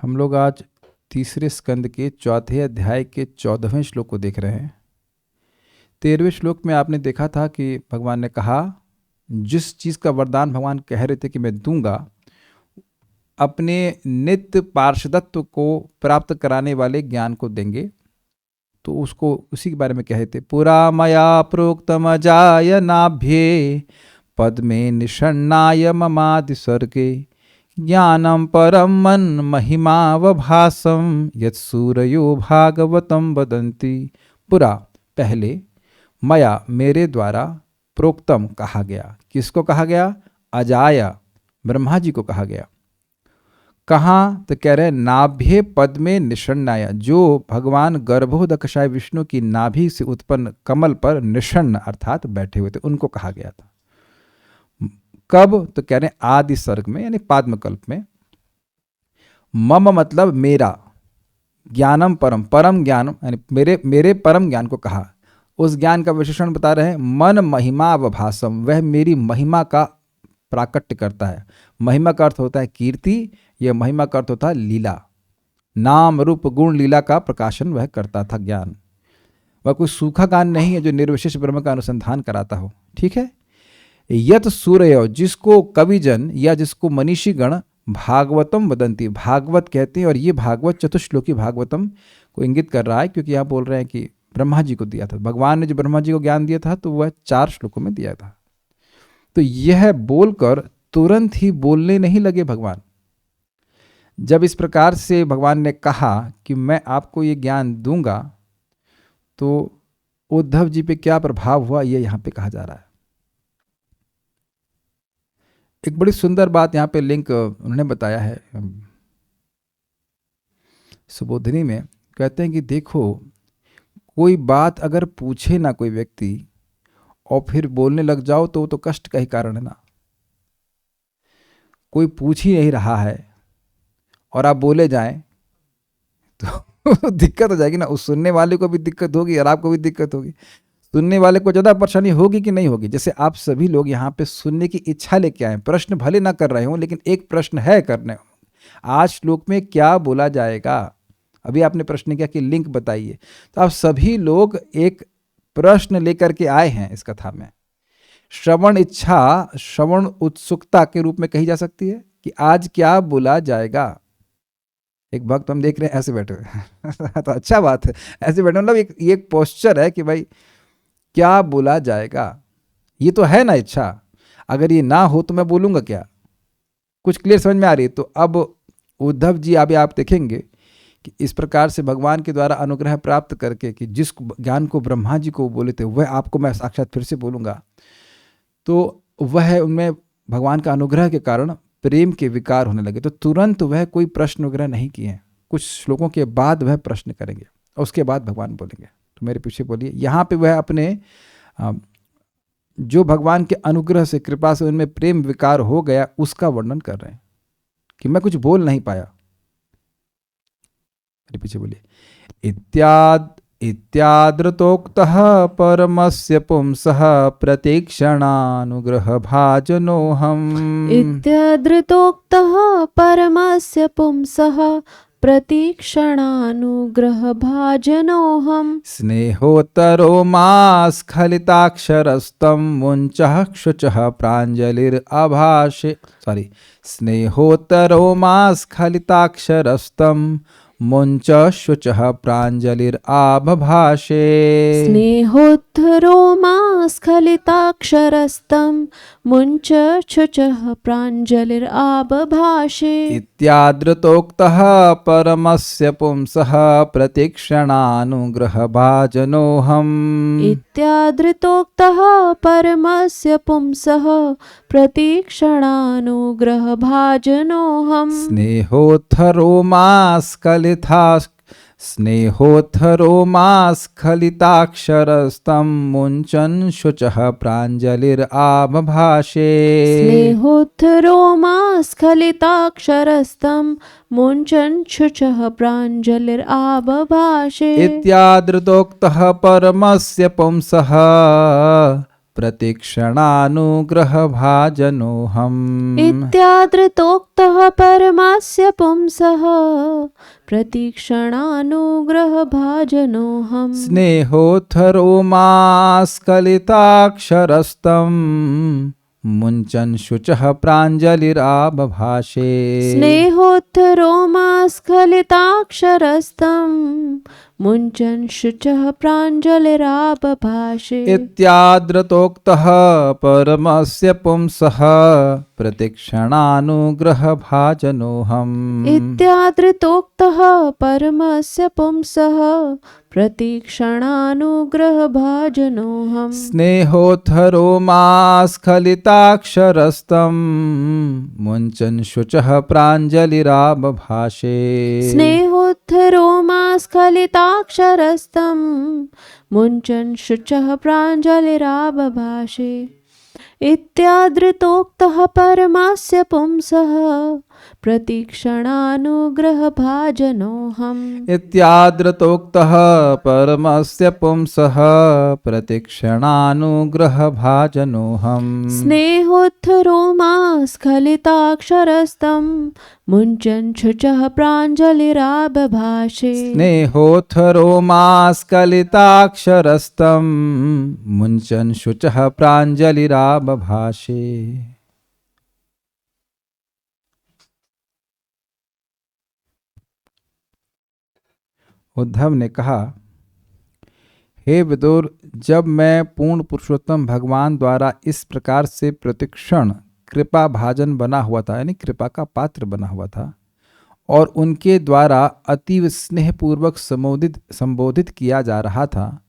हम लोग आज तीसरे स्कंद के चौथे अध्याय के 14वें श्लोक को देख रहे हैं। 13वें श्लोक में आपने देखा था कि भगवान ने कहा जिस चीज़ का वरदान भगवान कह रहे थे कि मैं दूंगा, अपने नित्य पार्षदत्व को प्राप्त कराने वाले ज्ञान को देंगे। तो उसको उसी के बारे में कहे थे। पुरा मया प्रोक्तम अजाय नाभ्ये पद्मे निषण्णाय ममादि सर्गे ज्ञानम परम मन महिमावभासम यत् सूरयो भागवतम वदन्ति। पुरा पहले, मया मेरे द्वारा, प्रोक्तम कहा गया। किसको कहा गया? अजाय ब्रह्मा जी को कहा गया। कहाँ? तो कह रहे नाभ्ये पद्मे निषण्णाय, जो भगवान गर्भोदकशाय विष्णु की नाभि से उत्पन्न कमल पर निषण्ण अर्थात बैठे हुए थे, उनको कहा गया था। कब? तो कह रहे आदि सर्ग में, यानी पाद्मकल्प में। मम मतलब मेरा, ज्ञानम परम, परम ज्ञान यानी मेरे परम ज्ञान को कहा। उस ज्ञान का विशेषण बता रहे हैं। मन महिमा अवभासम, वह मेरी महिमा का प्राकट्य करता है। महिमा का अर्थ होता है कीर्ति, यह महिमा का अर्थ होता है लीला। नाम रूप गुण लीला का प्रकाशन वह करता था ज्ञान। वह कोई सूखा ज्ञान नहीं है जो निर्विशेष ब्रह्म का अनुसंधान कराता हो। ठीक है। यत सूर्य, जिसको कविजन या जिसको मनीषी गण भागवतम वदंती, भागवत कहते हैं। और ये भागवत चतुश्लोकी भागवतम को इंगित कर रहा है, क्योंकि यहाँ बोल रहे हैं कि ब्रह्मा जी को दिया था। भगवान ने जो ब्रह्मा जी को ज्ञान दिया था तो वह 4 श्लोकों में दिया था। तो यह बोलकर तुरंत ही बोलने नहीं लगे भगवान। जब इस प्रकार से भगवान ने कहा कि मैं आपको ये ज्ञान दूंगा, तो उद्धव जी पे क्या प्रभाव हुआ, ये यहाँ पे कहा जा रहा है। एक बड़ी सुंदर बात यहाँ पे लिंक उन्होंने बताया है सुबोधिनी में। कहते हैं कि देखो, कोई बात अगर पूछे ना कोई व्यक्ति और फिर बोलने लग जाओ तो वो तो कष्ट का ही कारण है ना। कोई पूछ ही नहीं रहा है और आप बोले जाएं तो दिक्कत हो जाएगी ना। उस सुनने वाले को भी दिक्कत होगी और आपको भी दिक्कत होगी। सुनने वाले को ज़्यादा परेशानी होगी कि नहीं होगी? जैसे आप सभी लोग यहाँ पे सुनने की इच्छा लेके आए, प्रश्न भले ना कर रहे हो, लेकिन एक प्रश्न है करने। आज श्लोक में क्या बोला जाएगा? अभी आपने प्रश्न किया कि लिंक बताइए, तो आप सभी लोग एक प्रश्न लेकर के आए हैं इस कथा में। श्रवण इच्छा, श्रवण उत्सुकता के रूप में कही जा सकती है कि आज क्या बोला जाएगा। एक भक्त हम देख रहे हैं ऐसे बैठे हुए तो अच्छा बात है, ऐसे बैठे मतलब एक पोस्चर है कि भाई क्या बोला जाएगा। ये तो है ना इच्छा। अगर ये ना हो तो मैं बोलूंगा क्या? कुछ क्लियर समझ में आ रही है? तो अब उद्धव जी अभी आप देखेंगे कि इस प्रकार से भगवान के द्वारा अनुग्रह प्राप्त करके कि जिस ज्ञान को ब्रह्मा जी को बोले थे वह आपको मैं साक्षात फिर से बोलूँगा, तो वह उनमें भगवान का अनुग्रह के कारण प्रेम के विकार होने लगे। तो तुरंत वह कोई प्रश्न वगैरह नहीं किए हैं, कुछ श्लोकों के बाद वह प्रश्न करेंगे और उसके बाद भगवान बोलेंगे। तो मेरे पीछे बोलिए। यहाँ पे वह अपने जो भगवान के अनुग्रह से, कृपा से उनमें प्रेम विकार हो गया उसका वर्णन कर रहे हैं कि मैं कुछ बोल नहीं पाया। मेरे पीछे बोलिए। इत्यादृतोक्तः परमस्य पुंसः प्रतीक्षणानुग्रह भाजनोऽहम्। इत्यादृतोक्तः परमस्य पुंसः प्रतीक्षणानुग्रह भाजनोऽहम्। स्नेहोत्तरो मास्खलिताक्षरस्तं मुञ्चः क्षुचः प्राञ्जलिरभाषे। स्नेहोत्तरो मास्खलिताक्षरस्तं मुञ्च शुचः प्राञ्जलिरभाषे। स्नेहोत्तरो मास्खलिताक्षरस्तं मुञ्च शुचः प्राञ्जलिरभाषे। इत्यादृतोक्तः परमस्य पुंसः प्रतीक्षणानुग्रह भाजनोऽहम्। इत्यादृतोक्तः परमस्य पुंसः प्रतीक्षणानुग्रह भाजनोऽहम्। स्नेहोत्थरो मास्खलिताक्षरस्तं मुञ्चन् शुचः प्राञ्जलिरभाषे। स्नेहोत्थरो मास्खलिताक्षरस्तं मुञ्चन् शुचः प्राञ्जलिरभाषे। इत्यादृतोक्तः परमस्य पुंसः प्रतिक्षणानुग्रहभाजनोऽहम् इत्यादृतोक्तः परमस्य पुंसः प्रतीक्षणानुग्रहभाजनोऽहम् स्नेहोत्थरोमास्खलिताक्षरस्तम् मुञ्चन् शुचः प्राञ्जलिराबभाषे स्नेहोत्थरोमास्खलिताक्षरस्तं मुञ्चन् शुचः प्राञ्जलिराबभाषे इत्यादृतोक्तः परमस्य पुंसः प्रतिक्षणानुग्रहभाजनोऽहम् इत्यादृतोक्तः परमस्य पुंसः प्रतीक्षणानुग्रहभाजनोऽहम् स्नेहोत्थरोमास्खलिताक्षरस्तम् मुञ्चन् शुचः प्राञ्जलिराबभाषे स्नेहोत्थरोमास्खलिताक्षरस्तं मुञ्चन् शुचः प्राञ्जलिराबभाषे इत्यादृतोक्तः परमस्य पुंसः प्रतीक्षणानुग्रहभाजनोऽहम् इत्यादृतोक्तः परमस्य पुंसः प्रतिक्षणानुग्रहभाजनोऽहम् स्नेहोत्थरोमास्खलिताक्षरस्तं मुञ्चन् शुचः प्राञ्जलिराबभाषे स्नेहोत्थरोमास्खलिताक्षरस्तम् मुञ्चन् शुचः प्राञ्जलिराबभाषे। उद्धव ने कहा, हे विदुर, जब मैं पूर्ण पुरुषोत्तम भगवान द्वारा इस प्रकार से प्रतिक्षण कृपा भाजन बना हुआ था, यानी कृपा का पात्र बना हुआ था, और उनके द्वारा अतीव स्नेहपूर्वक संबोधित किया जा रहा था,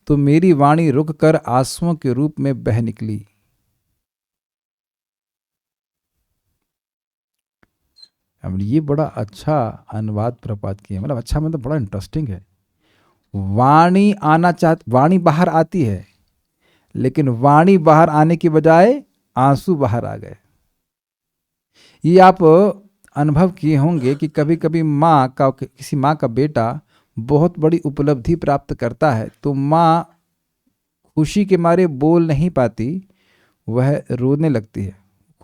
तो मेरी वाणी रुककर आंसुओं के रूप में बह निकली। अब ये बड़ा अच्छा अनुवाद प्रपात किया, मतलब अच्छा मतलब बड़ा इंटरेस्टिंग है। वाणी बाहर आती है, लेकिन वाणी बाहर आने की बजाय आंसू बाहर आ गए। ये आप अनुभव किए होंगे कि कभी कभी किसी माँ का बेटा बहुत बड़ी उपलब्धि प्राप्त करता है, तो माँ खुशी के मारे बोल नहीं पाती, वह रोने लगती है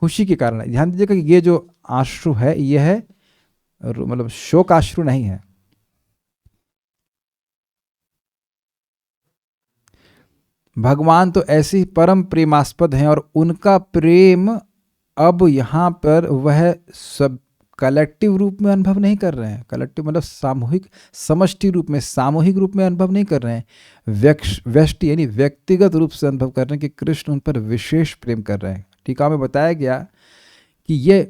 खुशी के कारण। ध्यान दीजिएगा कि ये जो आश्रु है, यह है मतलब शोक आश्रु नहीं है। भगवान तो ऐसे ही परम प्रेमास्पद हैं, और उनका प्रेम अब यहाँ पर वह सब कलेक्टिव रूप में अनुभव नहीं कर रहे हैं। कलेक्टिव मतलब सामूहिक, समष्टि रूप में, सामूहिक रूप में अनुभव नहीं कर रहे हैं। व्यष्टि यानी व्यक्तिगत रूप से अनुभव कर रहे हैं कि कृष्ण उन पर विशेष प्रेम कर रहे हैं। टीका में बताया गया कि ये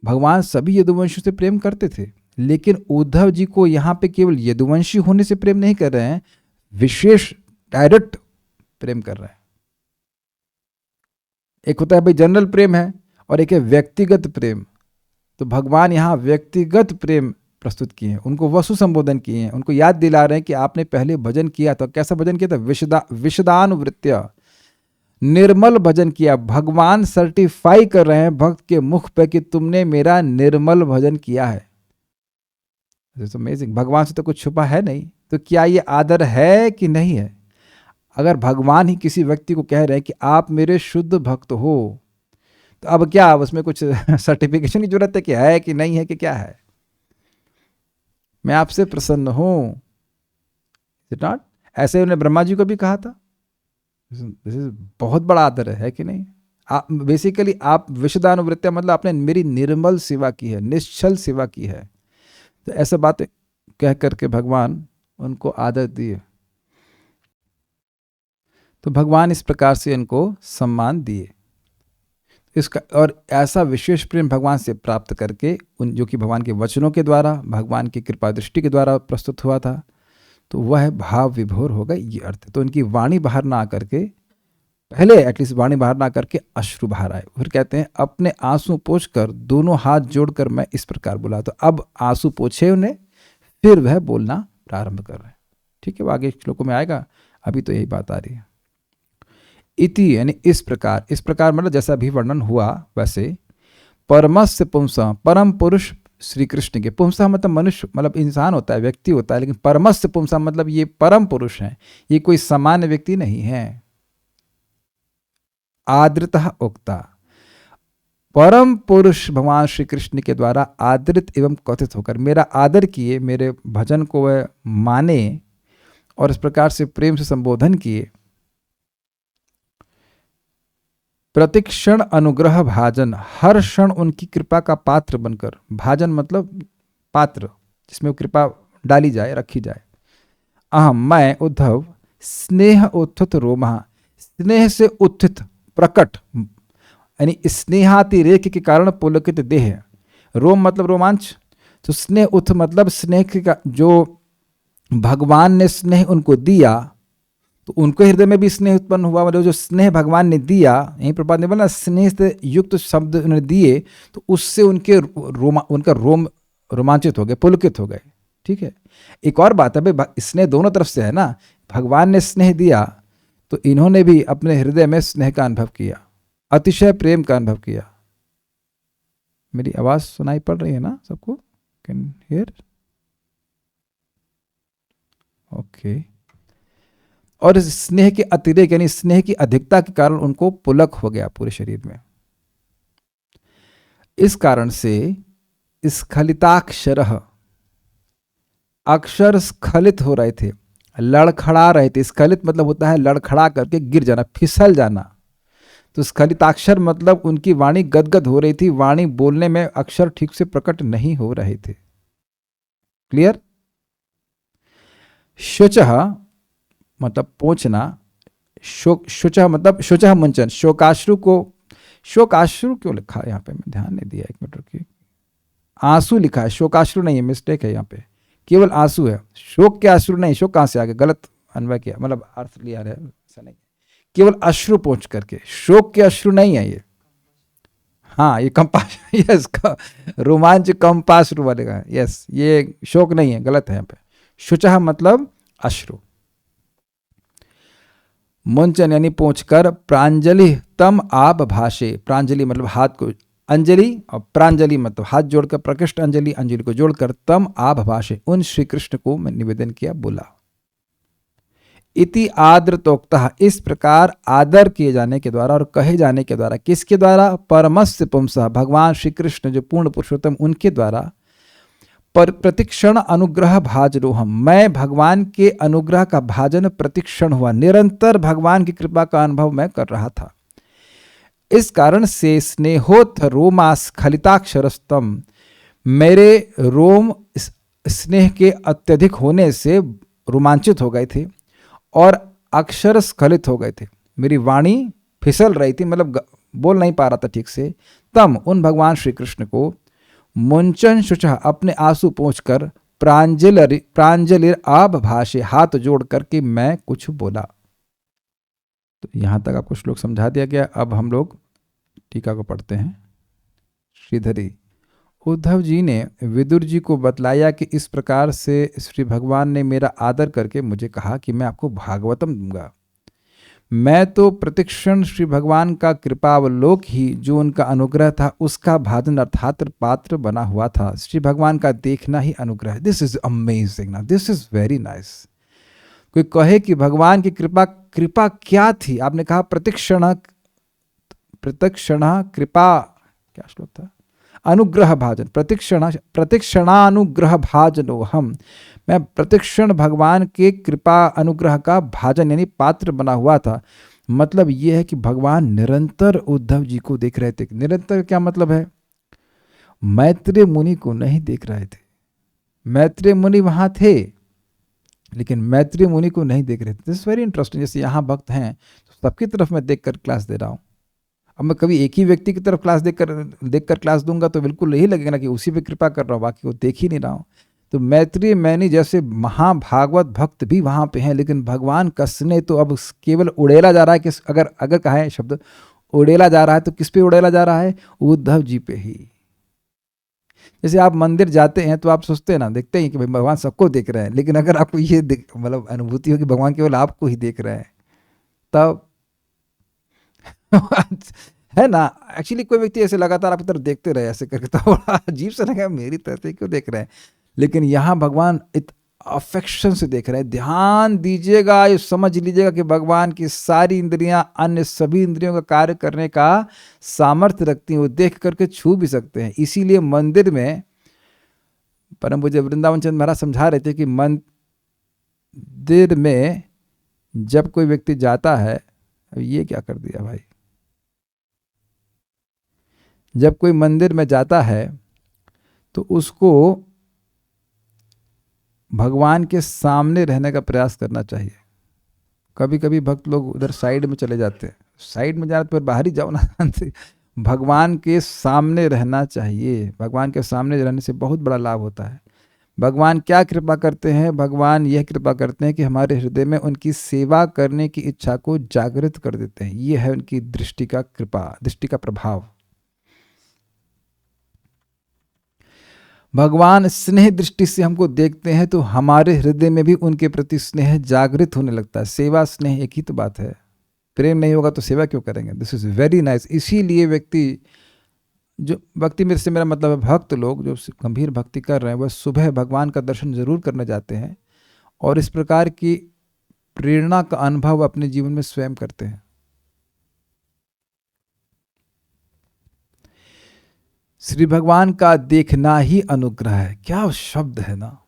भगवान सभी यदुवंशियों से प्रेम करते थे, लेकिन उद्धव जी को यहाँ पे केवल यदुवंशी होने से प्रेम नहीं कर रहे हैं, विशेष डायरेक्ट प्रेम कर रहे हैं। एक होता है भाई जनरल प्रेम है, और एक है व्यक्तिगत प्रेम। तो भगवान यहाँ व्यक्तिगत प्रेम प्रस्तुत किए हैं, उनको वसु संबोधन किए हैं, उनको याद दिला रहे हैं कि आपने पहले भजन किया था। कैसा भजन किया था? विशदानुवृत्य, निर्मल भजन किया। भगवान सर्टिफाई कर रहे हैं भक्त के मुख पे कि तुमने मेरा निर्मल भजन किया है। अमेजिंग। भगवान से तो कुछ छुपा है नहीं, तो क्या ये आदर है कि नहीं है? अगर भगवान ही किसी व्यक्ति को कह रहे हैं कि आप मेरे शुद्ध भक्त हो, तो अब क्या उसमें कुछ सर्टिफिकेशन की जरूरत है कि है कि नहीं है कि क्या है? मैं आपसे प्रसन्न हूं, नॉट? ऐसे उन्होंने ब्रह्मा जी को भी कहा था। दिस इज बहुत बड़ा आदर है कि नहीं? आप बेसिकली आप विशदानुवृत्या मतलब आपने मेरी निर्मल सेवा की है, निश्चल सेवा की है। तो ऐसा बातें कह करके भगवान उनको आदर दिए। तो भगवान इस प्रकार से इनको सम्मान दिए। इसका और ऐसा विशेष प्रेम भगवान से प्राप्त करके उन जो कि भगवान के वचनों के द्वारा, भगवान की कृपा दृष्टि के द्वारा प्रस्तुत हुआ था, तो वह भाव विभोर होगा, ये अर्थ है। तो उनकी वाणी बाहर ना आकर के, पहले एटलीस्ट वाणी बाहर ना करके अश्रु बाहर आए। फिर कहते हैं अपने आंसू पोंछकर दोनों हाथ जोड़कर मैं इस प्रकार बोला। तो अब आंसू पोंछे उन्हें, फिर वह बोलना प्रारंभ कर रहे हैं। ठीक है, वो आगे श्लोकों में आएगा, अभी तो यही बात आ रही है। इति यानी इस प्रकार, इस प्रकार मतलब जैसा भी वर्णन हुआ वैसे। परमस्य पुंसा, परम पुरुष श्री कृष्ण के। पुंसा मतलब मनुष्य, मतलब इंसान होता है, व्यक्ति होता है, लेकिन परमस्य पुंसा मतलब ये परम पुरुष हैं, ये कोई सामान्य व्यक्ति नहीं है। आदृतः उक्ता, परम पुरुष भगवान श्री कृष्ण के द्वारा आदृत एवं कथित होकर मेरा आदर किए, मेरे भजन को वह माने और इस प्रकार से प्रेम से संबोधन किए। प्रतिक्षण अनुग्रह भाजन, हर क्षण उनकी कृपा का पात्र बनकर, भाजन मतलब पात्र जिसमें वो कृपा डाली जाए, रखी जाए। अहम मैं उद्धव स्नेह उत्थित रोमा, स्नेह से उत्थित प्रकट यानी स्नेहातिरेक के कारण पुलकित देह, रोम मतलब रोमांच, तो स्नेह उत मतलब स्नेह का जो भगवान ने स्नेह उनको दिया तो उनको हृदय में भी स्नेह उत्पन्न हुआ, मतलब जो स्नेह भगवान ने दिया, यहीं प्रपात ने बोला स्नेह से युक्त शब्द उन्होंने दिए तो उससे उनके उनका रोम रोमांचित हो गए, पुलकित हो गए। ठीक है, एक और बात है भाई, स्नेह दोनों तरफ से है ना, भगवान ने स्नेह दिया तो इन्होंने भी अपने हृदय में स्नेह का अनुभव किया, अतिशय प्रेम का अनुभव किया। मेरी आवाज सुनाई पड़ रही है ना सबको? Can hear? ओके। और इस स्नेह के अतिरेक यानी स्नेह की अधिकता के कारण उनको पुलक हो गया पूरे शरीर में। इस कारण से स्खलिताक्षर, अक्षर स्खलित हो रहे थे, लड़खड़ा रहे थे। स्खलित मतलब होता है लड़खड़ा करके गिर जाना, फिसल जाना। तो स्खलिताक्षर मतलब उनकी वाणी गदगद हो रही थी, वाणी बोलने में अक्षर ठीक से प्रकट नहीं हो रहे थे। क्लियर? शुचः मतलब पोंछना, शुचः मतलब शुचः मुंचन, शोकाश्रु को, शोकाश्रु क्यों लिखा है यहाँ पे, मैं ध्यान नहीं दिया, एक मिनट रुकिए, आंसू लिखा है, शोकाश्रु नहीं है, मिस्टेक है यहाँ पे, केवल आंसू है, शोक के आंसू नहीं। शोक कहाँ से आ गया, गलत अन्वय किया, मतलब अर्थ लिया है, ऐसा नहीं, केवल अश्रु पोंछ करके, शोक के अश्रु नहीं है ये। हाँ ये कंपास, यस रोमांच कंपाश्रु वाले का, यस ये शोक नहीं है, गलत है यहाँ पे। शुचः मतलब अश्रु। मुंचन यानी पोंछकर, प्रांजलि तम आप भाषे, प्रांजलि मतलब हाथ को, अंजलि और प्रांजलि मतलब हाथ जोड़कर, प्रकृष्ट अंजलि, अंजलि को जोड़कर, तम आप भाषे उन श्री कृष्ण को मैं निवेदन किया, बोला। इति आदृतोक्तः इस प्रकार आदर किए जाने के द्वारा और कहे जाने के द्वारा, किसके द्वारा? परमस्य पुंसः भगवान श्री कृष्ण जो पूर्ण पुरुषोत्तम उनके द्वारा, पर प्रतिक्षण अनुग्रह भाजनोहम मैं भगवान के अनुग्रह का भाजन प्रतिक्षण हुआ, निरंतर भगवान की कृपा का अनुभव मैं कर रहा था। इस कारण से स्नेहोत्थ रोमास्खलिताक्षरस्तम, मेरे रोम स्नेह के अत्यधिक होने से रोमांचित हो गए थे और अक्षर स्खलित हो गए थे, मेरी वाणी फिसल रही थी, मतलब बोल नहीं पा रहा था ठीक से। तम उन भगवान श्री कृष्ण को मुंचन शुचः अपने आंसू पोंछकर, प्रांजलिर आभ भाषे हाथ जोड़ करके मैं कुछ बोला। तो यहां तक आपको श्लोक समझा दिया गया। अब हम लोग टीका को पढ़ते हैं। श्रीधरी, उद्धव जी ने विदुर जी को बतलाया कि इस प्रकार से श्री भगवान ने मेरा आदर करके मुझे कहा कि मैं आपको भागवतम दूंगा। मैं तो प्रतिक्षण श्री भगवान का कृपावलोक ही जो उनका अनुग्रह था उसका भाजन अर्थात पात्र बना हुआ था। श्री भगवान का देखना ही अनुग्रह। दिस इज अमेजिंग ना, दिस इज वेरी नाइस। कोई कहे कि भगवान की कृपा क्या थी? आपने कहा प्रतिक्षण कृपा, क्या श्लोक था? अनुग्रह भाजन, प्रतिक्षणानुग्रह भाजनो हम, मैं प्रतिक्षण भगवान के कृपा अनुग्रह का भाजन यानी पात्र बना हुआ था। मतलब यह है कि भगवान निरंतर उद्धव जी को देख रहे थे। निरंतर क्या मतलब है? मैत्रेय मुनि को नहीं देख रहे थे। मैत्रेय मुनि वहां थे लेकिन मैत्रेय मुनि को नहीं देख रहे थे। This very interesting. जैसे यहाँ भक्त हैं तो सबकी तरफ मैं देखकर क्लास दे रहा हूँ। अब मैं कभी एक ही व्यक्ति की तरफ क्लास देखकर क्लास दूंगा तो बिल्कुल यही लगेगा ना कि उसी पे कृपा कर रहा हूँ, बाकी को देख ही नहीं रहा हूँ। तो मैत्रेय मैनी जैसे महाभागवत भक्त भी वहां पे हैं, लेकिन भगवान का स्नेह तो अब केवल उड़ेला जा रहा है। किस अगर कहें शब्द उड़ेला जा रहा है तो किस पे उड़ेला जा रहा है? उद्धव जी पे ही। जैसे आप मंदिर जाते हैं तो आप सोचते हैं ना, देखते हैं कि भाई भगवान सबको देख रहे हैं, लेकिन अगर आपको ये मतलब अनुभूति हो कि भगवान केवल आपको ही देख रहे हैं तब है ना। एक्चुअली कोई व्यक्ति ऐसे लगातार आपकी तरफ देखते रहे ऐसे करके तो बड़ा अजीब सा लगा, मेरी तरफ से क्यों देख रहे हैं। लेकिन यहाँ भगवान अफेक्शन से देख रहे हैं। ध्यान दीजिएगा, ये समझ लीजिएगा कि भगवान की सारी इंद्रियां अन्य सभी इंद्रियों का कार्य करने का सामर्थ्य रखती हैं, वो देख करके छू भी सकते हैं। इसीलिए मंदिर में परम पूज्य वृंदावन चंद्र महाराज समझा रहे थे कि मंदिर में जब कोई व्यक्ति जाता है, अब ये क्या कर दिया भाई, जब कोई मंदिर में जाता है तो उसको भगवान के सामने रहने का प्रयास करना चाहिए। कभी कभी भक्त लोग उधर साइड में चले जाते हैं, साइड में जाना तो बाहर ही जाओ ना। भगवान के सामने रहना चाहिए। भगवान के सामने रहने से बहुत बड़ा लाभ होता है। भगवान क्या कृपा करते हैं? भगवान यह कृपा करते हैं कि हमारे हृदय में उनकी सेवा करने की इच्छा को जागृत कर देते हैं। ये है उनकी दृष्टि का कृपा, दृष्टि का प्रभाव। भगवान स्नेह दृष्टि से हमको देखते हैं तो हमारे हृदय में भी उनके प्रति स्नेह जागृत होने लगता है। सेवा स्नेह एक ही तो बात है। प्रेम नहीं होगा तो सेवा क्यों करेंगे? This is very nice. इसीलिए व्यक्ति जो भक्ति में से मेरा मतलब है भक्त लोग जो गंभीर भक्ति कर रहे हैं वह सुबह भगवान का दर्शन जरूर करने जाते हैं और इस प्रकार की प्रेरणा का अनुभव अपने जीवन में स्वयं करते हैं। श्री भगवान का देखना ही अनुग्रह है। क्या शब्द है ना।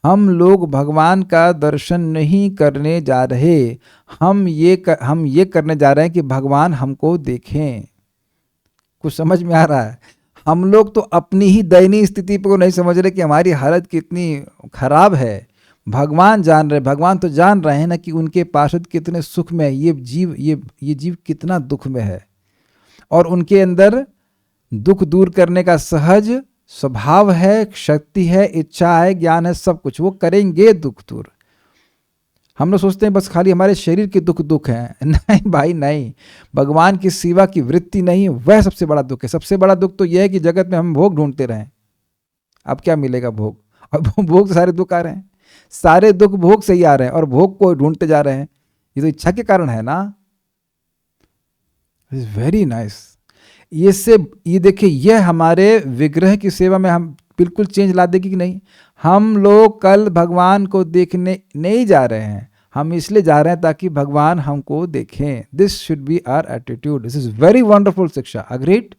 हम लोग भगवान का दर्शन नहीं करने जा रहे, हम ये करने जा रहे हैं कि भगवान हमको देखें। कुछ समझ में आ रहा है? हम लोग तो अपनी ही दयनीय स्थिति को नहीं समझ रहे कि हमारी हालत कितनी खराब है। भगवान जान रहे, भगवान तो जान रहे हैं ना कि उनके पार्षद कितने सुख में है, ये जीव कितना दुख में है और उनके अंदर दुख दूर करने का सहज स्वभाव है, शक्ति है, इच्छा है, ज्ञान है, सब कुछ वो करेंगे दुख दूर। हम लोग सोचते हैं बस खाली हमारे शरीर के दुख हैं। नहीं भाई नहीं, भगवान की सेवा की वृत्ति नहीं, वह सबसे बड़ा दुख है। सबसे बड़ा दुख तो यह है कि जगत में हम भोग ढूंढते रहें। अब क्या मिलेगा भोग? और भोग से सारे दुख आ रहे हैं, सारे दुख भोग से ही आ रहे हैं और भोग को ढूंढते जा रहे हैं। ये तो इच्छा के कारण है ना। Very nice. ये देखिए, यह हमारे विग्रह की सेवा में हम बिल्कुल चेंज ला देगी कि नहीं। हम लोग कल भगवान को देखने नहीं जा रहे हैं, हम इसलिए जा रहे हैं ताकि भगवान हमको देखें। This should be our attitude. This is very wonderful शिक्षा। अग्रीड।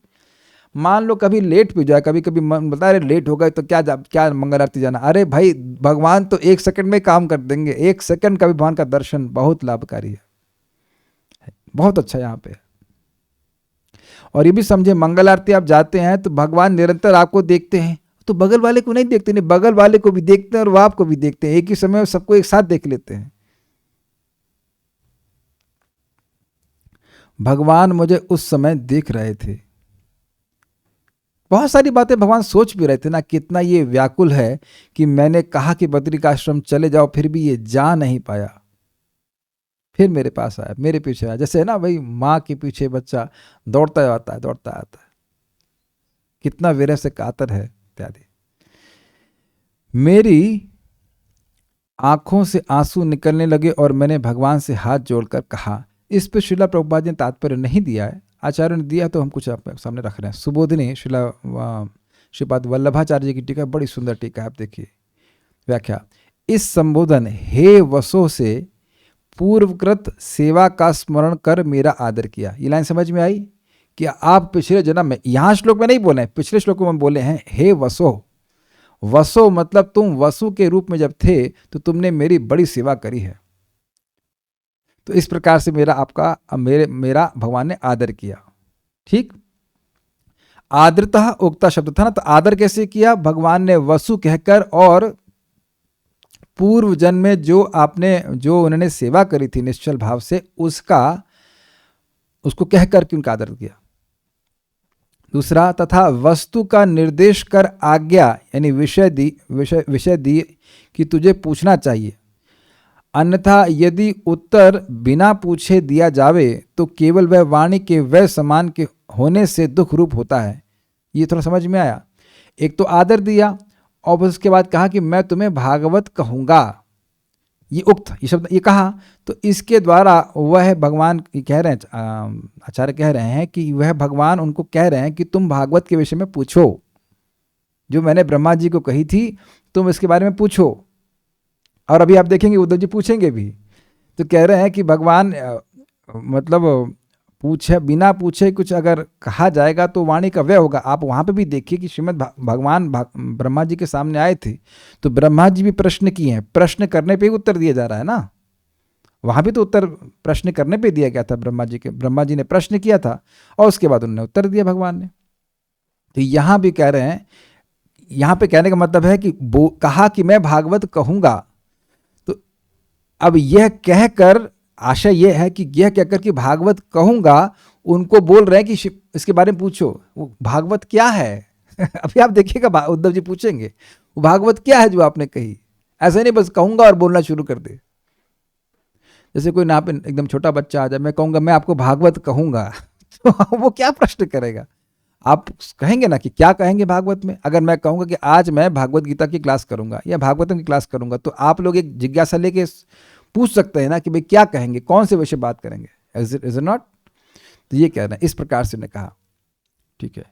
मान लो कभी लेट भी जाए, कभी कभी मन बता रहे लेट हो गए तो क्या मंगल आरती जाना। अरे भाई, भगवान तो 1 सेकंड में काम कर देंगे। 1 सेकंड का भी भगवान का दर्शन बहुत लाभकारी है, बहुत अच्छा यहाँ पे। और ये भी समझे, मंगल आरती आप जाते हैं तो भगवान निरंतर आपको देखते हैं, तो बगल वाले को नहीं देखते, नहीं बगल वाले को भी देखते हैं और वो आपको भी देखते हैं। एक ही समय में सबको एक साथ देख लेते हैं। भगवान मुझे उस समय देख रहे थे। बहुत सारी बातें भगवान सोच भी रहे थे ना। कितना ये व्याकुल है कि मैंने कहा कि बद्रिकाश्रम चले जाओ, फिर भी ये जा नहीं पाया, फिर मेरे पास आया, मेरे पीछे आया। जैसे है ना भाई, माँ के पीछे बच्चा दौड़ता आता है, दौड़ता आता है। कितना विरह से कातर है इत्यादि। मेरी आंखों से आंसू निकलने लगे और मैंने भगवान से हाथ जोड़कर कहा। इस पर श्रीला प्रभुपाद जी ने तात्पर्य नहीं दिया है, आचार्य ने दिया तो हम कुछ आपके सामने रख रहे हैं। सुबोधिनी श्रीपाद वल्लभाचार्य जी की टीका, बड़ी सुंदर टीका है, आप देखिए व्याख्या। इस संबोधन हे वसो से पूर्वकृत सेवा का स्मरण कर मेरा आदर किया। ये लाइन समझ में आई कि आप पिछले जन्म में, यहाँ श्लोक में नहीं बोले हैं, पिछले श्लोकों में बोले हैं हे वसो। वसो मतलब तुम वसु के रूप में जब थे तो तुमने मेरी बड़ी सेवा करी है। तो इस प्रकार से मेरा भगवान ने आदर किया। ठीक, आदरतः उक्ता शब्द था ना, तो आदर कैसे किया? भगवान ने वसु कहकर और पूर्व जन्म में जो उन्होंने सेवा करी थी निश्चल भाव से, उसको कहकर के उनका आदर किया। दूसरा, तथा वस्तु का निर्देश कर आज्ञा यानी विषय दी कि तुझे पूछना चाहिए, अन्यथा यदि उत्तर बिना पूछे दिया जावे तो केवल वह वाणी के वह समान के होने से दुख रूप होता है। ये थोड़ा समझ में आया। एक तो आदर दिया और उसके बाद कहा कि मैं तुम्हें भागवत कहूँगा। ये शब्द ये कहा, तो इसके द्वारा वह भगवान कह रहे हैं, आचार्य कह रहे हैं कि वह भगवान उनको कह रहे हैं कि तुम भागवत के विषय में पूछो, जो मैंने ब्रह्मा जी को कही थी तुम इसके बारे में पूछो। और अभी आप देखेंगे उद्धव जी पूछेंगे भी, तो कह रहे हैं कि भगवान मतलब पूछे बिना पूछे कुछ अगर कहा जाएगा तो वाणी का व्यय होगा। आप वहाँ पे भी देखिए कि श्रीमद् भगवान ब्रह्मा जी के सामने आए थे, तो ब्रह्मा जी भी प्रश्न किए हैं, प्रश्न करने पे ही उत्तर दिया जा रहा है ना। वहाँ भी तो उत्तर प्रश्न करने पे दिया गया था ब्रह्मा जी ने प्रश्न किया था और उसके बाद उन्होंने उत्तर दिया भगवान ने। तो यहाँ भी कह रहे हैं, यहाँ पे कहने का मतलब है कि कहा कि मैं भागवत कहूँगा, तो अब यह कहकर आशा यह है कि यह कहकर कि भागवत कहूँगा, उनको बोल रहे हैं कि इसके बारे में पूछो वो भागवत क्या है। अभी आप देखिएगा उद्धव जी पूछेंगे वो भागवत क्या है जो आपने कही। ऐसा नहीं बस कहूँगा और बोलना शुरू कर दे। जैसे कोई ना पे एकदम छोटा बच्चा आ जाए, मैं कहूँगा मैं आपको भागवत कहूँगा, तो वो क्या प्रश्न करेगा। आप कहेंगे ना कि क्या कहेंगे भागवत में। अगर मैं कहूँगा कि आज मैं भागवत गीता की क्लास करूँगा या भागवतम की क्लास करूँगा, तो आप लोग एक जिज्ञासा लेके पूछ सकते हैं ना कि भाई क्या कहेंगे, कौन से विषय बात करेंगे, इज इट नॉट। तो ये कह रहे हैं, इस प्रकार से ने कहा, ठीक है,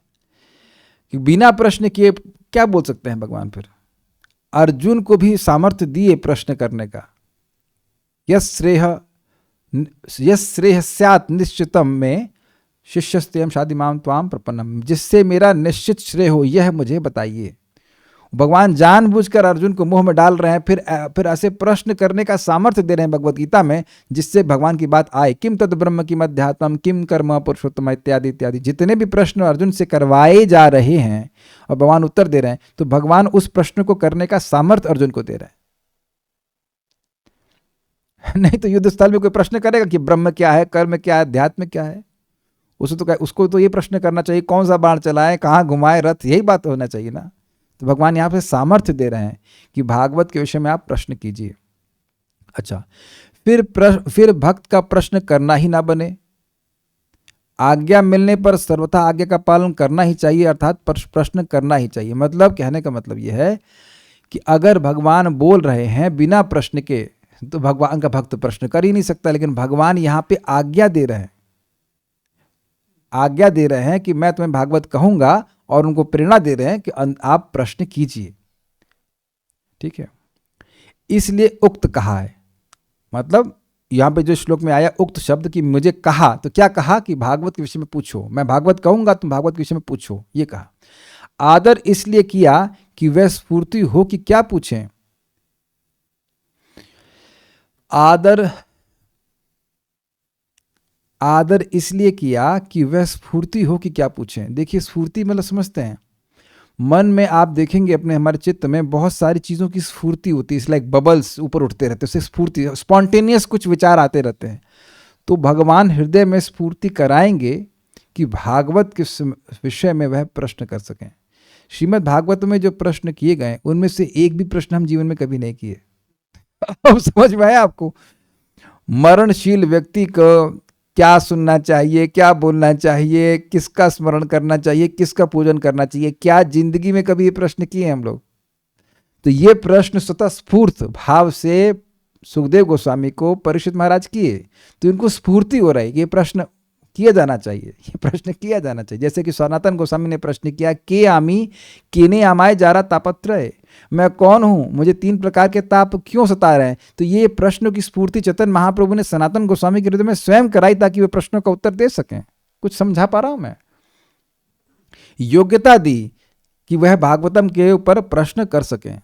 कि बिना प्रश्न किए क्या बोल सकते हैं भगवान। फिर अर्जुन को भी सामर्थ्य दिए प्रश्न करने का। यस श्रेय स्यात् निश्चितम में शिष्यस्तेयम शादिमाम त्वाम प्रपन्नम, जिससे मेरा निश्चित श्रेय हो यह मुझे बताइए। भगवान जानबूझकर अर्जुन को मुंह में डाल रहे हैं, फिर ऐसे प्रश्न करने का सामर्थ्य दे रहे हैं भगवत गीता में जिससे भगवान की बात आए। किम तद ब्रह्म किम अध्यात्मम किम कर्म पुरुषोत्तम इत्यादि इत्यादि, जितने भी प्रश्न अर्जुन से करवाए जा रहे हैं और भगवान उत्तर दे रहे हैं, तो भगवान उस प्रश्न को करने का सामर्थ्य अर्जुन को दे रहे हैं। नहीं तो युद्ध स्थल में कोई प्रश्न करेगा कि ब्रह्म क्या है, कर्म क्या है, अध्यात्म क्या है, उसको तो ये प्रश्न करना चाहिए कौन सा बाण चलाए, कहाँ घुमाए रथ, यही बात होना चाहिए ना। तो भगवान यहाँ पे सामर्थ्य दे रहे हैं कि भागवत के विषय में आप प्रश्न कीजिए। अच्छा, फिर भक्त का प्रश्न करना ही ना बने। आज्ञा मिलने पर सर्वथा आज्ञा का पालन करना ही चाहिए, अर्थात प्रश्न करना ही चाहिए। मतलब कहने का मतलब यह है कि अगर भगवान बोल रहे हैं बिना प्रश्न के, तो भगवान का भक्त प्रश्न कर ही नहीं सकता। लेकिन भगवान यहाँ पे आज्ञा दे रहे हैं, आज्ञा दे रहे हैं कि मैं तुम्हें भागवत कहूंगा, और उनको प्रेरणा दे रहे हैं कि आप प्रश्न कीजिए। ठीक है, इसलिए उक्त कहा है। मतलब यहां पे जो श्लोक में आया उक्त शब्द कि मुझे कहा, तो क्या कहा कि भागवत के विषय में पूछो, मैं भागवत कहूंगा तुम भागवत के विषय में पूछो, ये कहा। आदर इसलिए किया कि वह स्फूर्ति हो कि क्या पूछें। आदर इसलिए किया कि वह स्फूर्ति हो कि क्या पूछें। देखिए स्फूर्ति मतलब समझते हैं, मन में आप देखेंगे अपने हमारे चित्त में बहुत सारी चीज़ों की स्फूर्ति होती है, इस लाइक बबल्स ऊपर उठते रहते हैं, उससे स्फूर्ति, स्पॉन्टेनियस कुछ विचार आते रहते हैं। तो भगवान हृदय में स्फूर्ति कराएंगे कि भागवत के विषय में वह प्रश्न कर सकें। श्रीमद् भागवत में जो प्रश्न किए गए उनमें से एक भी प्रश्न हम जीवन में कभी नहीं किए। अब समझ में आया आपको। मरणशील व्यक्ति को क्या सुनना चाहिए, क्या बोलना चाहिए, किसका स्मरण करना चाहिए, किसका पूजन करना चाहिए, क्या जिंदगी में कभी ये प्रश्न किए हम लोग। तो ये प्रश्न स्वतः स्फूर्त भाव से सुखदेव गोस्वामी को परीक्षित महाराज किए, तो इनको स्फूर्ति हो रही है, ये प्रश्न किया जाना चाहिए, ये प्रश्न किया जाना चाहिए। जैसे कि सनातन गोस्वामी ने प्रश्न किया, के आमी केने आमाय जारा तापत्रय, मैं कौन हूँ, मुझे 3 प्रकार के ताप क्यों सता रहे हैं। तो ये प्रश्नों की स्फूर्ति चैतन्य महाप्रभु ने सनातन गोस्वामी के हृदय में स्वयं कराई ताकि वे प्रश्नों का उत्तर दे सकें। कुछ समझा पा रहा हूं मैं। योग्यता दी कि वह भागवतम के ऊपर प्रश्न कर सकें,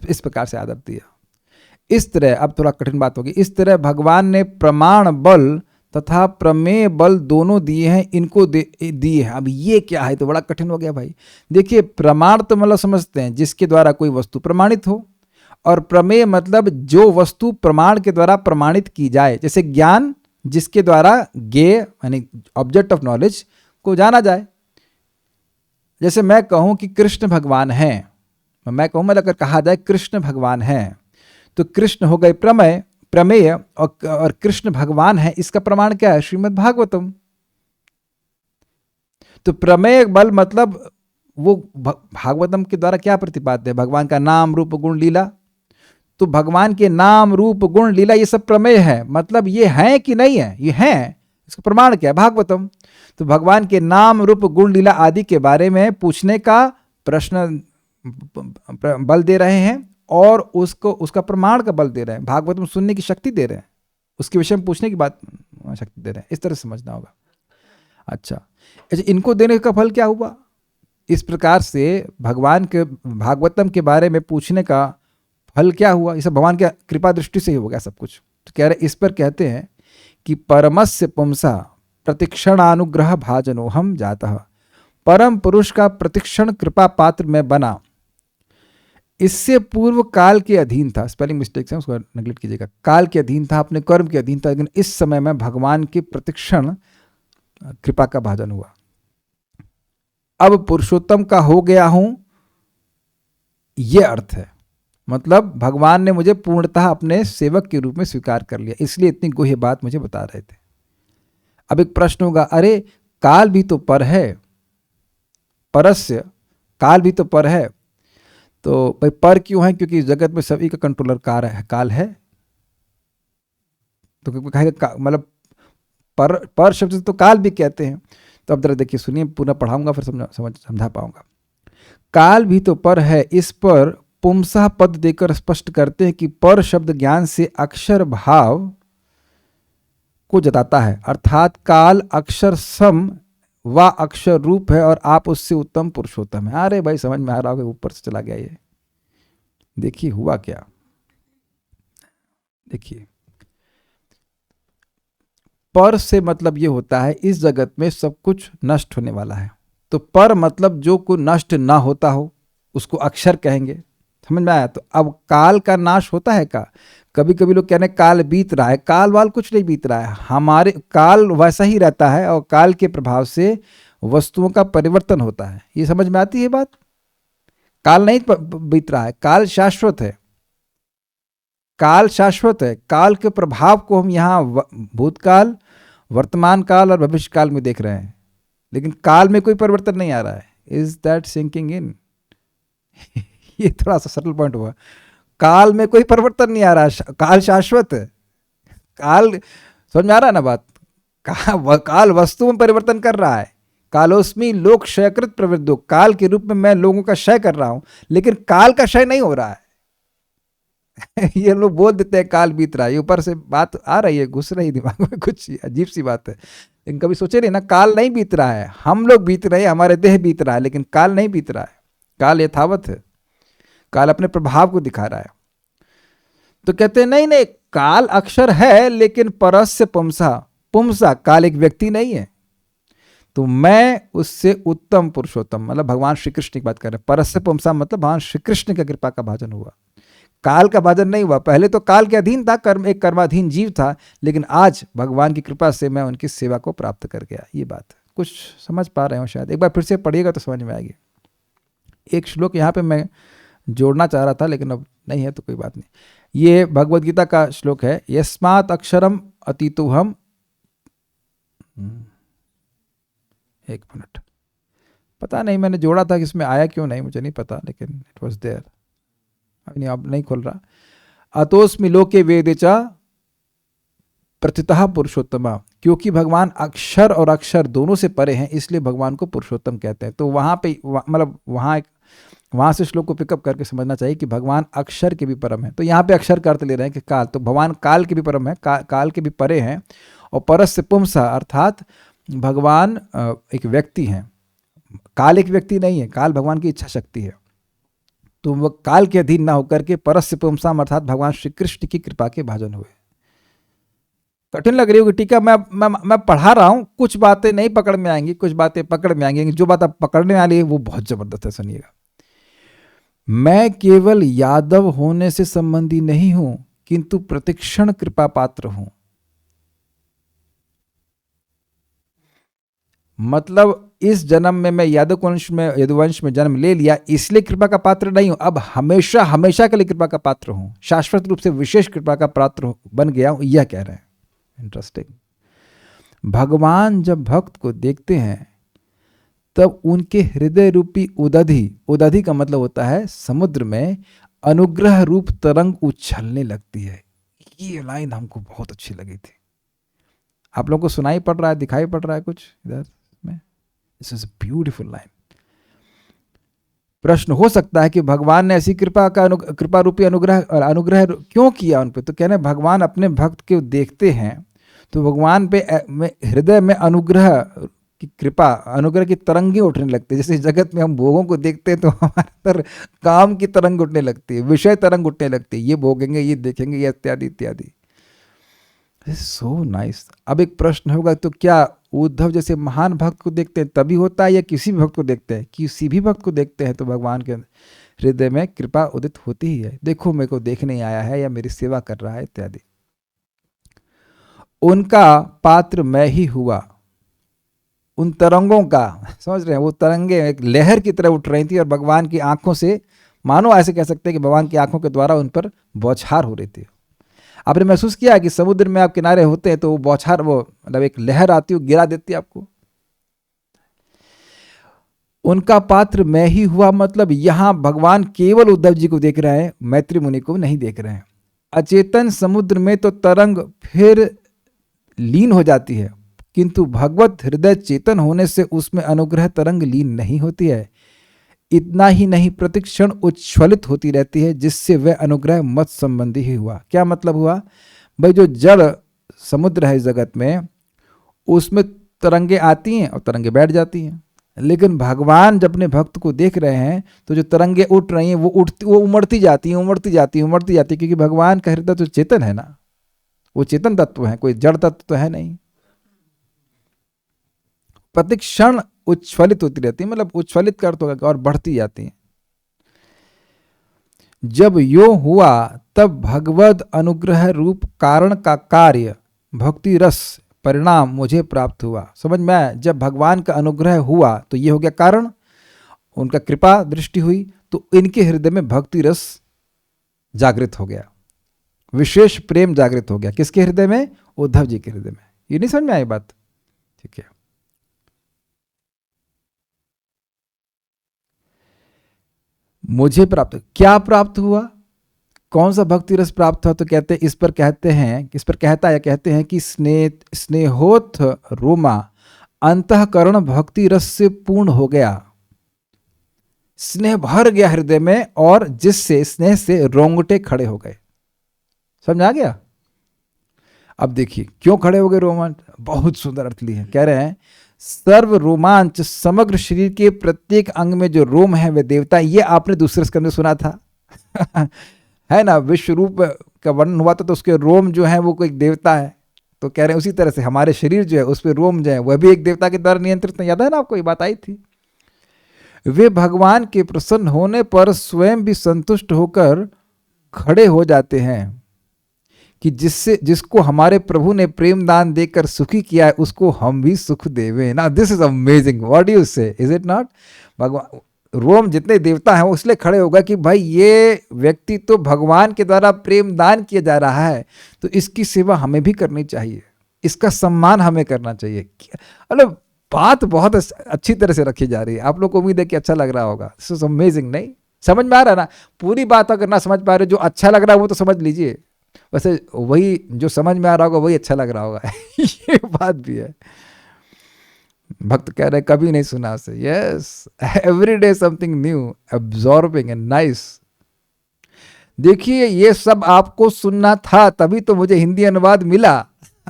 इस प्रकार से आदर दिया। इस तरह, अब थोड़ा कठिन बात होगी, इस तरह भगवान ने प्रमाण बल तथा प्रमेय बल दोनों दिए हैं, इनको दिए हैं। अब ये क्या है, तो बड़ा कठिन हो गया भाई। देखिए प्रमाण तो मतलब समझते हैं जिसके द्वारा कोई वस्तु प्रमाणित हो, और प्रमेय मतलब जो वस्तु प्रमाण के द्वारा प्रमाणित की जाए, जैसे ज्ञान जिसके द्वारा ज्ञेय यानी ऑब्जेक्ट ऑफ नॉलेज को जाना जाए। जैसे मैं कहूँ कि कृष्ण भगवान हैं, मैं कहूँ मतलब अगर कहा जाए कृष्ण भगवान हैं, तो कृष्ण हो गए प्रमेय, और कृष्ण भगवान है, इसका प्रमाण क्या है, श्रीमद् भागवतम। तो प्रमेय बल मतलब वो भागवतम के द्वारा क्या प्रतिपाद्य है, भगवान का नाम रूप गुण लीला। तो भगवान के नाम रूप गुण लीला ये सब प्रमेय है, मतलब ये हैं कि नहीं है, ये हैं, इसका प्रमाण क्या है, भागवतम। तो भगवान के नाम रूप गुण लीला आदि के बारे में पूछने का प्रश्न बल दे रहे हैं, और उसको उसका प्रमाण का बल दे रहे हैं, भागवत में सुनने की शक्ति दे रहे हैं, उसके विषय में पूछने की बात शक्ति दे रहे हैं, इस तरह से समझना होगा। अच्छा, इनको देने का फल क्या हुआ? इस प्रकार से भगवान के भागवतम के बारे में पूछने का फल क्या हुआ? ये सब भगवान की कृपा दृष्टि से ही हो गया सब कुछ। तो कह रहे, इस पर कहते हैं कि परमस्य पुंसा प्रतिक्षणानुग्रह भाजनो हम जातः, परम पुरुष का प्रतिक्षण कृपा पात्र में बना। इससे पूर्व काल के अधीन था, स्पेलिंग मिस्टेक्स है उसको नेगलेक्ट कीजिएगा, काल के अधीन था, अपने कर्म के अधीन था, लेकिन इस समय में भगवान के प्रतिक्षण कृपा का भाजन हुआ। अब पुरुषोत्तम का हो गया हूं, यह अर्थ है। मतलब भगवान ने मुझे पूर्णतः अपने सेवक के रूप में स्वीकार कर लिया, इसलिए इतनी गुह्य बात मुझे बता रहे थे। अब एक प्रश्न होगा, अरे काल भी तो पर है, परस्य काल भी तो पर है, तो भाई पर क्यों है? क्योंकि जगत में सभी का कंट्रोलर काल है। तो कहेगा मतलब पर शब्द से तो काल भी कहते हैं। तो अब जरा देखिए, सुनिए, पूरा पढ़ाऊंगा फिर समझा पाऊंगा। काल भी तो पर है, इस पर पुंसा पद देकर स्पष्ट करते हैं कि पर शब्द ज्ञान से अक्षर भाव को जताता है, अर्थात काल अक्षर सम व अक्षर रूप है और आप उससे उत्तम पुरुषोत्तम है। अरे भाई समझ में आ रहा होगा, ऊपर से चला गया ये। देखिए हुआ क्या, देखिए पर से मतलब ये होता है इस जगत में सब कुछ नष्ट होने वाला है, तो पर मतलब जो को नष्ट ना होता हो उसको अक्षर कहेंगे। समझ में आया? तो अब काल का नाश होता है का? कभी कभी लोग कहने काल बीत रहा है, काल वाल कुछ नहीं बीत रहा है, हमारे काल वैसा ही रहता है और काल के प्रभाव से वस्तुओं का परिवर्तन होता है। ये समझ में आती है बात? काल नहीं बीत रहा है, काल शाश्वत है, काल शाश्वत है। काल के प्रभाव को हम यहाँ भूतकाल, वर्तमान काल और भविष्य काल में देख रहे हैं, लेकिन काल में कोई परिवर्तन नहीं आ रहा है। Is that sinking in? ये थोड़ा सा सटल पॉइंट हुआ। काल में कोई परिवर्तन नहीं आ रहा है, काल शाश्वत है। काल समझ में आ रहा है ना बात? काल वस्तु में परिवर्तन कर रहा है। कालोस्मी लोक क्षयकृत प्रवृद्धो, काल के रूप में मैं लोगों का क्षय कर रहा हूं, लेकिन काल का क्षय नहीं हो रहा है। ये लोग बोल देते हैं काल बीत रहा है, ऊपर से बात आ रही है, घुस रही दिमाग में, कुछ अजीब सी बात है। लेकिन कभी सोचे नहीं ना, काल नहीं बीत रहा है, हम लोग बीत रहे हैं, हमारे देह बीत रहा है, लेकिन काल नहीं बीत रहा है। काल यथावत है, काल अपने प्रभाव को दिखा रहा है। तो कहते हैं नहीं नहीं, काल अक्षर है, लेकिन परस्य पुंसा, पुंसा काल एक व्यक्ति नहीं है, तो मैं उससे उत्तम पुरुषोत्तम, मतलब भगवान श्री कृष्ण की बात कर रहे हैं। परस्य पुंसा मतलब भगवान श्री कृष्ण की कृपा का भाजन हुआ, काल का भाजन नहीं हुआ। पहले तो काल के अधीन था, एक कर्माधीन जीव था, लेकिन आज भगवान की कृपा से मैं उनकी सेवा को प्राप्त कर गया। ये बात कुछ समझ पा रहे हो शायद? एक बार फिर से पढ़िएगा तो समझ में आएगी। एक श्लोक यहाँ पे मैं जोड़ना चाह रहा था, लेकिन अब नहीं है तो कोई बात नहीं। ये भगवद गीता का श्लोक है, यस्मात् अक्षरम अतीतोहम, एक मिनट, पता नहीं मैंने जोड़ा था कि इसमें आया क्यों नहीं, मुझे नहीं पता, लेकिन इट वॉज देयर। नहीं, अब नहीं खोल रहा। अतोस्मि लोके वेदेचा प्रतितः पुरुषोत्तमा, क्योंकि भगवान अक्षर और अक्षर दोनों से परे हैं, इसलिए भगवान को पुरुषोत्तम कहते हैं। तो वहां पे मतलब वहां से श्लोक को पिकअप करके समझना चाहिए कि भगवान अक्षर के भी परम है। तो यहाँ पे अक्षर का अर्थ ले रहे हैं कि काल, तो भगवान काल के भी परम है, काल के भी परे हैं। और परस्य पुंसा अर्थात भगवान एक व्यक्ति हैं, काल एक व्यक्ति नहीं है, काल भगवान की इच्छा शक्ति है। तो वह काल के अधीन ना होकर के परस्य पुंसाम अर्थात भगवान श्री कृष्ण की कृपा के भाजन हुए। कठिन लग रही होगी टीका, मैं पढ़ा रहा हूं, कुछ बातें नहीं पकड़ में आएंगी, कुछ बातें पकड़ में आएंगी, जो बात आप पकड़ने वाली है वो बहुत जबरदस्त है, सुनिएगा। मैं केवल यादव होने से संबंधी नहीं हूं, किंतु प्रतिक्षण कृपा पात्र हूं। मतलब इस जन्म में मैं यदुवंश में जन्म ले लिया, इसलिए कृपा का पात्र नहीं हूं, अब हमेशा हमेशा के लिए कृपा का पात्र हूं, शाश्वत रूप से विशेष कृपा का पात्र बन गया हूं, यह कह रहे हैं। इंटरेस्टिंग। भगवान जब भक्त को देखते हैं तब उनके हृदय रूपी उदधि का मतलब होता है समुद्र में अनुग्रह रूप तरंग उछलने लगती है। ये लाइन हमको बहुत अच्छी लगी थी। आप लोगों को सुनाई पड़ रहा है, दिखाई पड़ रहा है कुछ इधर में? This is a beautiful line. प्रश्न हो सकता है कि भगवान ने ऐसी कृपा रूपी अनुग्रह क्यों किया उन पे। तो कहना भगवान अपने भक्त को देखते हैं तो भगवान पे हृदय में अनुग्रह की कृपा, अनुग्रह की तरंगे उठने लगती है। जैसे जगत में हम भोगों को देखते हैं तो हमारे अंदर काम की तरंग उठने लगती है, विषय तरंग उठने लगती है, ये भोगेंगे, ये देखेंगे, ये इत्यादि इत्यादि। So nice. अब एक प्रश्न होगा, तो क्या उद्धव जैसे महान भक्त को देखते हैं तभी होता है, या किसी भी भक्त को देखते हैं? किसी भी भक्त को देखते हैं तो भगवान के हृदय में कृपा उदित होती ही है। देखो मेरे को देखने आया है या मेरी सेवा कर रहा है इत्यादि। उनका पात्र मैं ही हुआ। उन तरंगों का, समझ रहे हैं, वो तरंगे एक लहर की तरह उठ रही थी और भगवान की आंखों से, मानो ऐसे कह सकते हैं कि भगवान की आंखों के द्वारा उन पर बौछार हो रही थी। आपने महसूस किया कि समुद्र में आप किनारे होते हैं तो वो बौछार, वो मतलब एक लहर आती है, गिरा देती है आपको। उनका पात्र मैं ही हुआ, मतलब यहां भगवान केवल उद्धव जी को देख रहे हैं, मैत्री मुनि को नहीं देख रहे हैं। अचेतन समुद्र में तो तरंग फिर लीन हो जाती है, किंतु भगवत हृदय चेतन होने से उसमें अनुग्रह तरंग लीन नहीं होती है। इतना ही नहीं, प्रतिक्षण उच्छ्वलित होती रहती है, जिससे वह अनुग्रह मत संबंधी ही हुआ। क्या मतलब हुआ भाई? जो जड़ समुद्र है इस जगत में, उसमें तरंगे आती हैं और तरंगे बैठ जाती हैं, लेकिन भगवान जब अपने भक्त को देख रहे हैं तो जो तरंगे उठ रही हैं वो उमड़ती जाती हैं, उमड़ती जाती हैं, उमड़ती जाती है, क्योंकि भगवान का हृदय तो चेतन है ना, वो चेतन तत्व है, कोई जड़ तत्व तो है नहीं। प्रतिक्षण उच्छ्वलित होती रहती है, मतलब उच्छ्वलित कर तो और बढ़ती जाती है। जब यो हुआ तब भगवद अनुग्रह रूप कारण का कार्य भक्ति रस परिणाम मुझे प्राप्त हुआ। समझ में आया? जब भगवान का अनुग्रह हुआ तो ये हो गया कारण, उनका कृपा दृष्टि हुई तो इनके हृदय में भक्ति रस जागृत हो गया, विशेष प्रेम जागृत हो गया। किसके हृदय में? उद्धव जी के हृदय में। ये नहीं समझ में आई बात? ठीक है। मुझे प्राप्त, क्या प्राप्त हुआ? कौन सा भक्ति रस प्राप्त हुआ? तो कहते हैं, इस पर कहता है, कहते हैं कि स्नेहोत्थ रोमा अंतःकरण भक्ति रस से पूर्ण हो गया। स्नेह भर गया हृदय में और जिससे स्नेह से रोंगटे खड़े हो गए। समझ आ गया? अब देखिए क्यों खड़े हो गए रोमांच, बहुत सुंदर अर्थ लिए हैं। कह रहे हैं सर्व रोमांच, समग्र शरीर के प्रत्येक अंग में जो रोम है वे देवता। ये आपने दूसरे स्कंद में सुना था है ना, विश्व रूप का वर्णन हुआ था तो उसके रोम जो है वो कोई देवता है। तो कह रहे हैं उसी तरह से हमारे शरीर जो है उस पर रोम जो है वह भी एक देवता के द्वारा नियंत्रित है। याद है ना आपको, ये बात आई थी। वे भगवान के प्रसन्न होने पर स्वयं भी संतुष्ट होकर खड़े हो जाते हैं कि जिसको हमारे प्रभु ने प्रेम दान देकर सुखी किया है उसको हम भी सुख देवे ना। This is amazing, what do you से, इज इट नॉट? भगवान रोम जितने देवता हैं वो इसलिए खड़े होगा कि भाई ये व्यक्ति तो भगवान के द्वारा प्रेम दान किया जा रहा है तो इसकी सेवा हमें भी करनी चाहिए, इसका सम्मान हमें करना चाहिए। मतलब बात बहुत अच्छी तरह से रखी जा रही है। आप लोग को उम्मीद है कि अच्छा लग रहा होगा। This is amazing. नहीं समझ में आ रहा है ना? पूरी बात अगर ना समझ पा रहे, जो अच्छा लग रहा है वो तो समझ लीजिए, वैसे वही जो समझ में आ रहा होगा वही अच्छा लग रहा होगा ये बात भी है। भक्त कह रहे कभी नहीं सुना उसे। Yes, every day something new, absorbing and nice. देखिए ये सब आपको सुनना था तभी तो मुझे हिंदी अनुवाद मिला।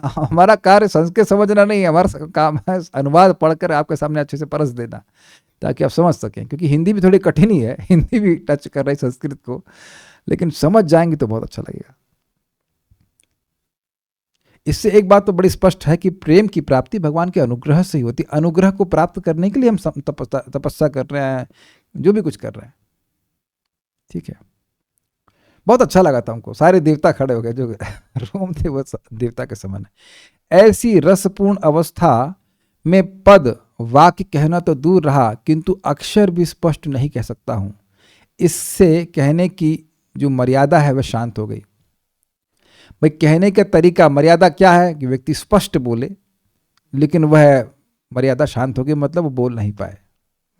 हमारा कार्य संस्कृत समझना नहीं, हमारा काम है अनुवाद पढ़कर आपके सामने अच्छे से परस देना ताकि आप समझ सकें, क्योंकि हिंदी भी थोड़ी कठिन ही है, हिंदी भी टच कर रही संस्कृत को, लेकिन समझ जाएंगे तो बहुत अच्छा लगेगा। इससे एक बात तो बड़ी स्पष्ट है कि प्रेम की प्राप्ति भगवान के अनुग्रह से ही होती। अनुग्रह को प्राप्त करने के लिए हम तपस्या कर रहे हैं, जो भी कुछ कर रहे हैं। ठीक है, बहुत अच्छा लगा था हमको। सारे देवता खड़े हो गए, जो रोम थे वो देवता के समान है। ऐसी रसपूर्ण अवस्था में पद वाक्य कहना तो दूर रहा, किंतु अक्षर भी स्पष्ट नहीं कह सकता हूं। इससे कहने की जो मर्यादा है वह शांत हो गई। भाई कहने का तरीका, मर्यादा क्या है कि व्यक्ति स्पष्ट बोले, लेकिन वह मर्यादा शांत हो गई, मतलब वो बोल नहीं पाए।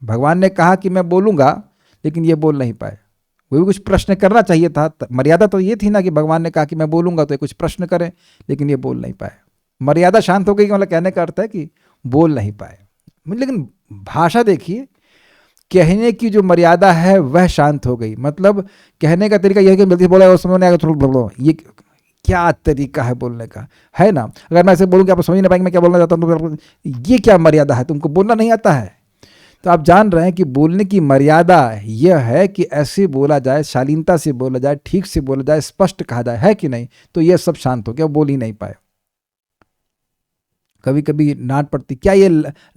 भगवान ने कहा कि मैं बोलूंगा, लेकिन ये बोल नहीं पाए। वो भी कुछ प्रश्न करना चाहिए था। मर्यादा तो ये थी ना कि भगवान ने कहा कि मैं बोलूंगा तो ये कुछ प्रश्न करें, लेकिन ये बोल नहीं पाए। मर्यादा शांत हो गई, मतलब कहने का अर्थ है कि बोल नहीं पाए। लेकिन भाषा देखिए, कहने की जो मर्यादा है वह शांत हो गई। मतलब कहने का तरीका यह है कि जल्दी से बोला और समझ नहीं आएगा, थोड़ा बोलो, ये क्या तरीका है बोलने का, है ना। अगर मैं ऐसे बोलूँ कि आप समझ नहीं पाएंगे मैं क्या बोलना चाहता हूँ, तो ये क्या मर्यादा है, तुमको बोलना नहीं आता है। तो आप जान रहे हैं कि बोलने की मर्यादा यह है कि ऐसे बोला जाए, शालीनता से बोला जाए, ठीक से बोला जाए, स्पष्ट कहा जाए, है कि नहीं। तो यह सब शांत हो गया, बोल ही नहीं पाए। कभी कभी डांट पड़ती, क्या ये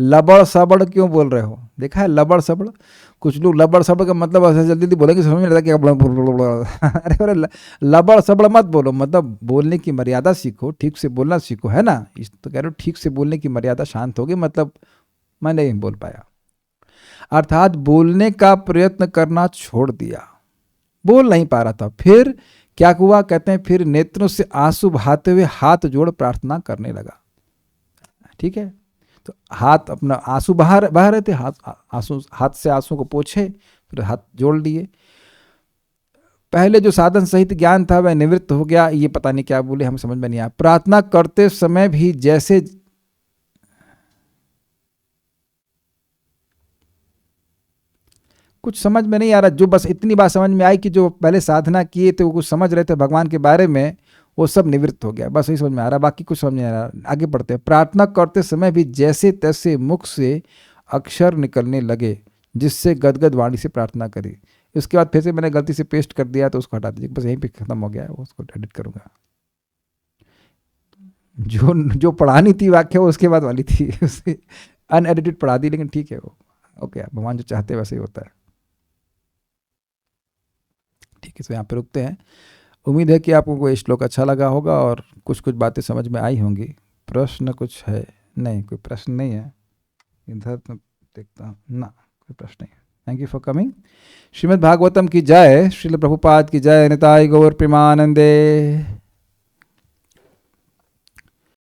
लबड़ सबड़ क्यों बोल रहे हो। देखा है लबड़ सबड़, कुछ लोग लबड़ सबड़ का मतलब ऐसे जल्दी जल्दी बोलेंगे, समझ में नहीं आता क्या। अरे लबड़ सबड़ मत बोलो, मतलब बोलने की मर्यादा सीखो, ठीक से बोलना सीखो, है ना। इस तो कह रहे हो ठीक से बोलने की मर्यादा शांत हो गई, मतलब मैं नहीं बोल पाया, अर्थात बोलने का प्रयत्न करना छोड़ दिया, बोल नहीं पा रहा था। फिर क्या हुआ, कहते हैं फिर नेत्रों से आंसू बहाते हुए हाथ जोड़ प्रार्थना करने लगा। ठीक है, तो हाथ अपना आंसू बहा रहे थे, हाथ से आंसू को पोछे, फिर हाथ जोड़ लिए। पहले जो साधन सहित ज्ञान था वह निवृत्त हो गया। ये पता नहीं क्या बोले, हम समझ में नहीं आया। प्रार्थना करते समय भी जैसे कुछ समझ में नहीं आ रहा, जो बस इतनी बात समझ में आई कि जो पहले साधना किए थे वो कुछ समझ रहे थे भगवान के बारे में, वो सब निवृत्त हो गया, बस यही समझ में आ रहा, बाकी कुछ समझ नहीं आ रहा। आगे बढ़ते हैं। प्रार्थना करते समय भी जैसे तैसे मुख से अक्षर निकलने लगे, जिससे गदगद वाणी से प्रार्थना करी। उसके बाद फिर से मैंने गलती से पेस्ट कर दिया, तो उसको हटा दीजिए, बस यहीं पे खत्म हो गया है, उसको एडिट करूंगा। जो पढ़ानी थी वाक्य वो उसके बाद वाली थी, उसे अनएडिटेड पढ़ा दी, लेकिन ठीक है वो ओके, भगवान जो चाहते हैं वैसे ही होता है। ठीक है, तो यहाँ पे रुकते हैं। उम्मीद है कि आपको ये श्लोक अच्छा लगा होगा और कुछ कुछ बातें समझ में आई होंगी। प्रश्न कुछ है? नहीं, कोई प्रश्न नहीं है। इधर तो देखता हूँ ना, कोई प्रश्न नहीं है। Thank you for coming. Shrimad Bhagavatam की जय, श्रील प्रभुपाद की जय, निताय गौर प्रेमानंदे।